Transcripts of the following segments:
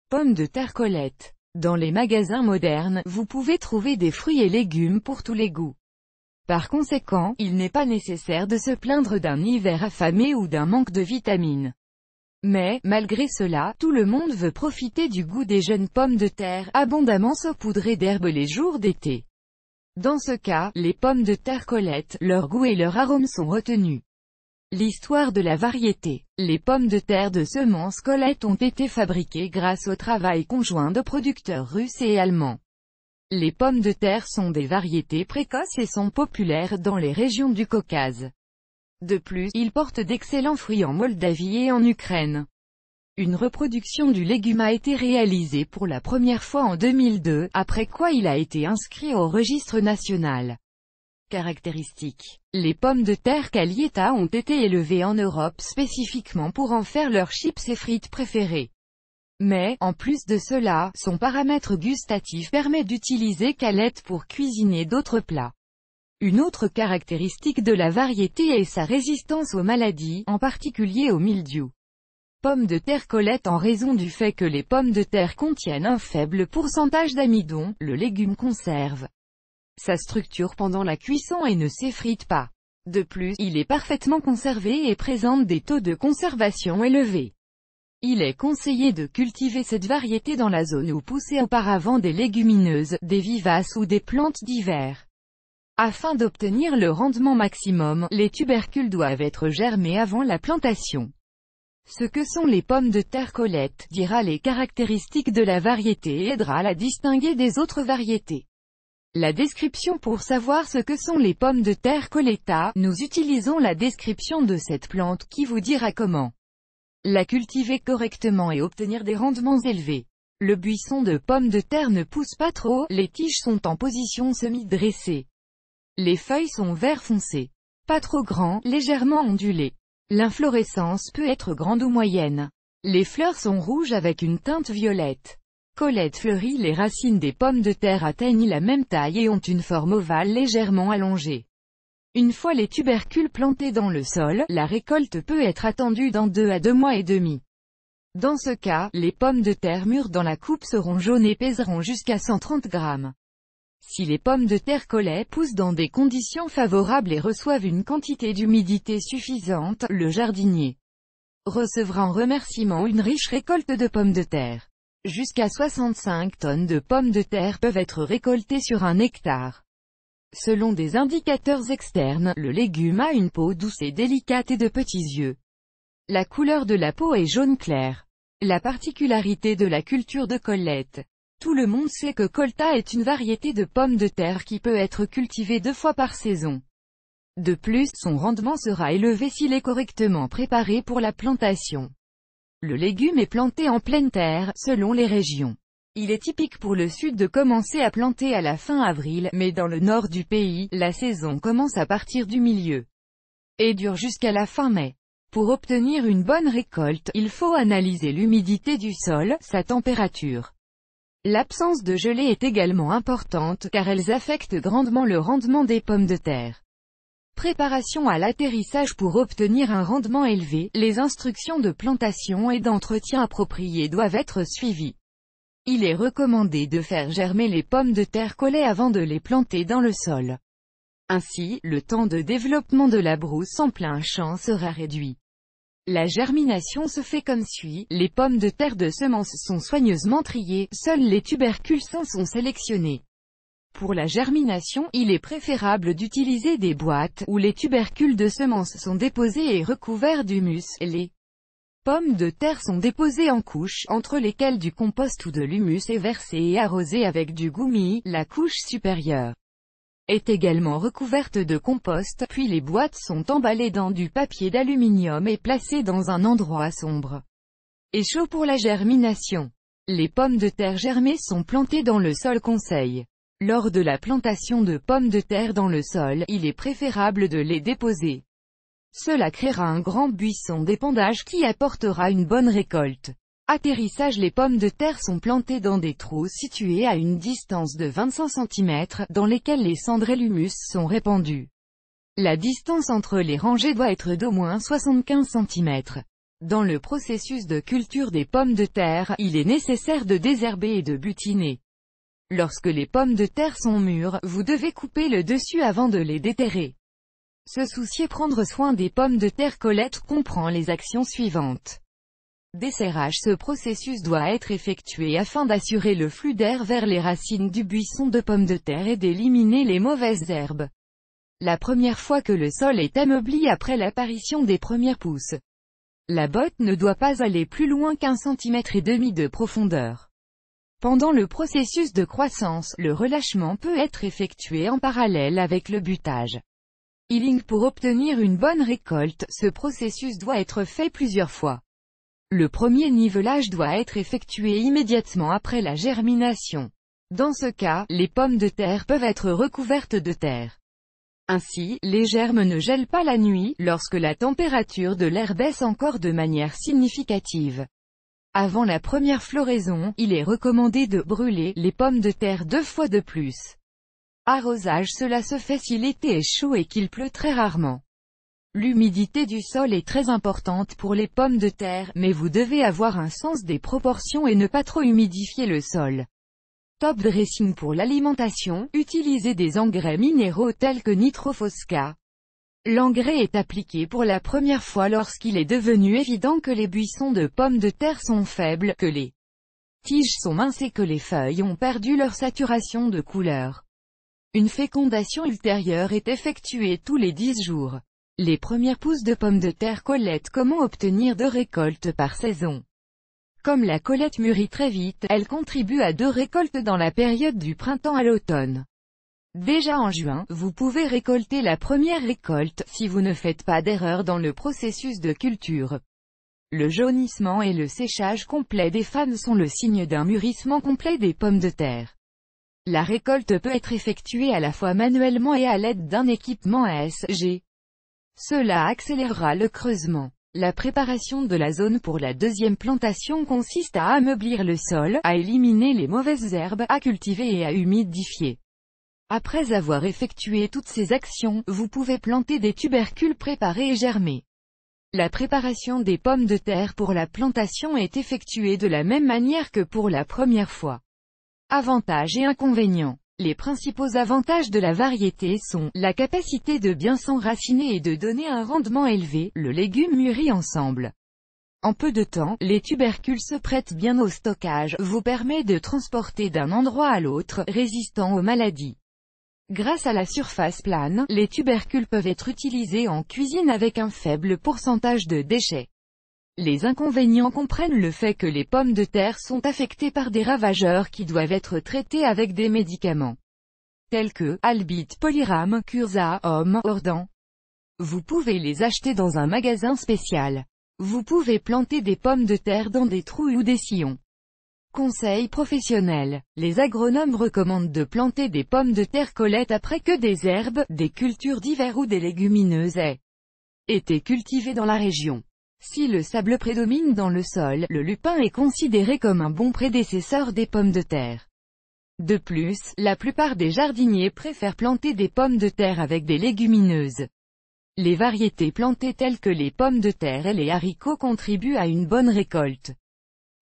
Pommes de terre Colette. Dans les magasins modernes, vous pouvez trouver des fruits et légumes pour tous les goûts. Par conséquent, il n'est pas nécessaire de se plaindre d'un hiver affamé ou d'un manque de vitamines. Mais, malgré cela, tout le monde veut profiter du goût des jeunes pommes de terre, abondamment saupoudrées d'herbes les jours d'été. Dans ce cas, les pommes de terre Colette, leur goût et leur arôme sont retenus. L'histoire de la variété. Les pommes de terre de semences Colette ont été fabriquées grâce au travail conjoint de producteurs russes et allemands. Les pommes de terre sont des variétés précoces et sont populaires dans les régions du Caucase. De plus, ils portent d'excellents fruits en Moldavie et en Ukraine. Une reproduction du légume a été réalisée pour la première fois en 2002, après quoi il a été inscrit au registre national. Caractéristiques. Les pommes de terre Calieta ont été élevées en Europe spécifiquement pour en faire leurs chips et frites préférées. Mais, en plus de cela, son paramètre gustatif permet d'utiliser Calette pour cuisiner d'autres plats. Une autre caractéristique de la variété est sa résistance aux maladies, en particulier au mildiou. Pommes de terre Colette. En raison du fait que les pommes de terre contiennent un faible pourcentage d'amidon, le légume conserve sa structure pendant la cuisson et ne s'effrite pas. De plus, il est parfaitement conservé et présente des taux de conservation élevés. Il est conseillé de cultiver cette variété dans la zone où poussaient auparavant des légumineuses, des vivaces ou des plantes d'hiver. Afin d'obtenir le rendement maximum, les tubercules doivent être germés avant la plantation. Ce que sont les pommes de terre Colette dira les caractéristiques de la variété et aidera à la distinguer des autres variétés. La description. Pour savoir ce que sont les pommes de terre Coletta, nous utilisons la description de cette plante qui vous dira comment la cultiver correctement et obtenir des rendements élevés. Le buisson de pommes de terre ne pousse pas trop, les tiges sont en position semi-dressée. Les feuilles sont vert foncé. Pas trop grand, légèrement ondulé. L'inflorescence peut être grande ou moyenne. Les fleurs sont rouges avec une teinte violette. Colette fleurit. Les racines des pommes de terre atteignent la même taille et ont une forme ovale légèrement allongée. Une fois les tubercules plantés dans le sol, la récolte peut être attendue dans 2 à 2 mois et demi. Dans ce cas, les pommes de terre mûres dans la coupe seront jaunes et pèseront jusqu'à 130 grammes. Si les pommes de terre Colette poussent dans des conditions favorables et reçoivent une quantité d'humidité suffisante, le jardinier recevra en remerciement une riche récolte de pommes de terre. Jusqu'à 65 tonnes de pommes de terre peuvent être récoltées sur un hectare. Selon des indicateurs externes, le légume a une peau douce et délicate et de petits yeux. La couleur de la peau est jaune clair. La particularité de la culture de Colette. Tout le monde sait que Colta est une variété de pommes de terre qui peut être cultivée 2 fois par saison. De plus, son rendement sera élevé s'il est correctement préparé pour la plantation. Le légume est planté en pleine terre, selon les régions. Il est typique pour le sud de commencer à planter à la fin avril, mais dans le nord du pays, la saison commence à partir du milieu et dure jusqu'à la fin mai. Pour obtenir une bonne récolte, il faut analyser l'humidité du sol, sa température. L'absence de gelée est également importante, car elles affectent grandement le rendement des pommes de terre. Préparation à l'atterrissage. Pour obtenir un rendement élevé, les instructions de plantation et d'entretien appropriées doivent être suivies. Il est recommandé de faire germer les pommes de terre Colette avant de les planter dans le sol. Ainsi, le temps de développement de la brousse en plein champ sera réduit. La germination se fait comme suit. Les pommes de terre de semences sont soigneusement triées, seuls les tubercules sains sont sélectionnés. Pour la germination, il est préférable d'utiliser des boîtes, où les tubercules de semences sont déposés et recouverts d'humus. Les pommes de terre sont déposées en couches, entre lesquelles du compost ou de l'humus est versé et arrosé avec du goumi. La couche supérieure est également recouverte de compost, puis les boîtes sont emballées dans du papier d'aluminium et placées dans un endroit sombre et chaud pour la germination. Les pommes de terre germées sont plantées dans le sol. Conseil. Lors de la plantation de pommes de terre dans le sol, il est préférable de les déposer. Cela créera un grand buisson d'épandage qui apportera une bonne récolte. Atterrissage. Les pommes de terre sont plantées dans des trous situés à une distance de 25 cm, dans lesquels les cendres et l'humus sont répandus. La distance entre les rangées doit être d'au moins 75 cm. Dans le processus de culture des pommes de terre, il est nécessaire de désherber et de butiner. Lorsque les pommes de terre sont mûres, vous devez couper le dessus avant de les déterrer. Se soucier prendre soin des pommes de terre collettes comprend les actions suivantes. Desserrage. Ce processus doit être effectué afin d'assurer le flux d'air vers les racines du buisson de pommes de terre et d'éliminer les mauvaises herbes. La première fois que le sol est ameubli après l'apparition des premières pousses. La botte ne doit pas aller plus loin qu'1,5 cm de profondeur. Pendant le processus de croissance, le relâchement peut être effectué en parallèle avec le butage. Pour obtenir une bonne récolte, ce processus doit être fait plusieurs fois. Le premier nivelage doit être effectué immédiatement après la germination. Dans ce cas, les pommes de terre peuvent être recouvertes de terre. Ainsi, les germes ne gèlent pas la nuit, lorsque la température de l'air baisse encore de manière significative. Avant la première floraison, il est recommandé de brûler les pommes de terre 2 fois de plus. Arrosage. Cela se fait si l'été est chaud et qu'il pleut très rarement. L'humidité du sol est très importante pour les pommes de terre, mais vous devez avoir un sens des proportions et ne pas trop humidifier le sol. Top dressing. Pour l'alimentation, utilisez des engrais minéraux tels que Nitrofosca. L'engrais est appliqué pour la première fois lorsqu'il est devenu évident que les buissons de pommes de terre sont faibles, que les tiges sont minces et que les feuilles ont perdu leur saturation de couleur. Une fécondation ultérieure est effectuée tous les 10 jours. Les premières pousses de pommes de terre collettes. Comment obtenir 2 récoltes par saison? Comme la collette mûrit très vite, elle contribue à 2 récoltes dans la période du printemps à l'automne. Déjà en juin, vous pouvez récolter la première récolte, si vous ne faites pas d'erreur dans le processus de culture. Le jaunissement et le séchage complet des fans sont le signe d'un mûrissement complet des pommes de terre. La récolte peut être effectuée à la fois manuellement et à l'aide d'un équipement ASG. Cela accélérera le creusement. La préparation de la zone pour la deuxième plantation consiste à ameublir le sol, à éliminer les mauvaises herbes, à cultiver et à humidifier. Après avoir effectué toutes ces actions, vous pouvez planter des tubercules préparés et germés. La préparation des pommes de terre pour la plantation est effectuée de la même manière que pour la première fois. Avantages et inconvénients. Les principaux avantages de la variété sont la capacité de bien s'enraciner et de donner un rendement élevé. Le légume mûrit ensemble. En peu de temps, les tubercules se prêtent bien au stockage, vous permet de transporter d'un endroit à l'autre, résistant aux maladies. Grâce à la surface plane, les tubercules peuvent être utilisés en cuisine avec un faible pourcentage de déchets. Les inconvénients comprennent le fait que les pommes de terre sont affectées par des ravageurs qui doivent être traités avec des médicaments tels que Albit, Polyram, Curza, Homme, Ordan. Vous pouvez les acheter dans un magasin spécial. Vous pouvez planter des pommes de terre dans des trous ou des sillons. Conseils professionnels. Les agronomes recommandent de planter des pommes de terre collettes après que des herbes, des cultures d'hiver ou des légumineuses aient été cultivées dans la région. Si le sable prédomine dans le sol, le lupin est considéré comme un bon prédécesseur des pommes de terre. De plus, la plupart des jardiniers préfèrent planter des pommes de terre avec des légumineuses. Les variétés plantées telles que les pommes de terre et les haricots contribuent à une bonne récolte.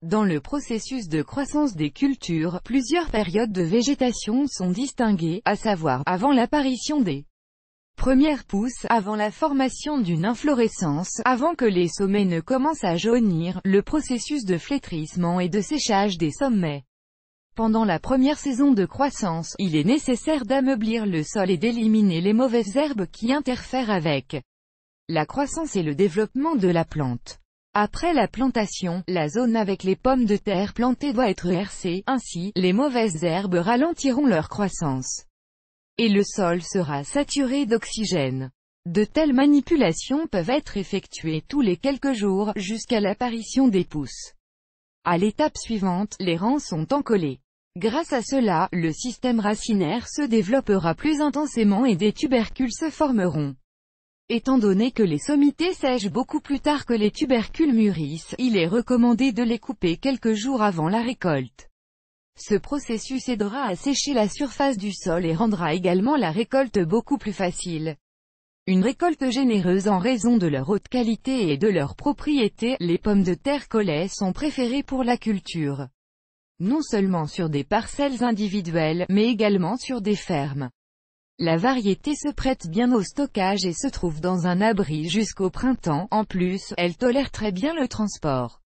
Dans le processus de croissance des cultures, plusieurs périodes de végétation sont distinguées, à savoir, avant l'apparition des premières pousses, avant la formation d'une inflorescence, avant que les sommets ne commencent à jaunir, le processus de flétrissement et de séchage des sommets. Pendant la première saison de croissance, il est nécessaire d'ameublir le sol et d'éliminer les mauvaises herbes qui interfèrent avec la croissance et le développement de la plante. Après la plantation, la zone avec les pommes de terre plantées doit être hercée, ainsi, les mauvaises herbes ralentiront leur croissance. Et le sol sera saturé d'oxygène. De telles manipulations peuvent être effectuées tous les quelques jours, jusqu'à l'apparition des pousses. À l'étape suivante, les rangs sont encollés. Grâce à cela, le système racinaire se développera plus intensément et des tubercules se formeront. Étant donné que les sommités sèchent beaucoup plus tard que les tubercules mûrissent, il est recommandé de les couper quelques jours avant la récolte. Ce processus aidera à sécher la surface du sol et rendra également la récolte beaucoup plus facile. Une récolte généreuse en raison de leur haute qualité et de leurs propriétés, les pommes de terre Collet sont préférées pour la culture. Non seulement sur des parcelles individuelles, mais également sur des fermes. La variété se prête bien au stockage et se trouve dans un abri jusqu'au printemps. En plus, elle tolère très bien le transport.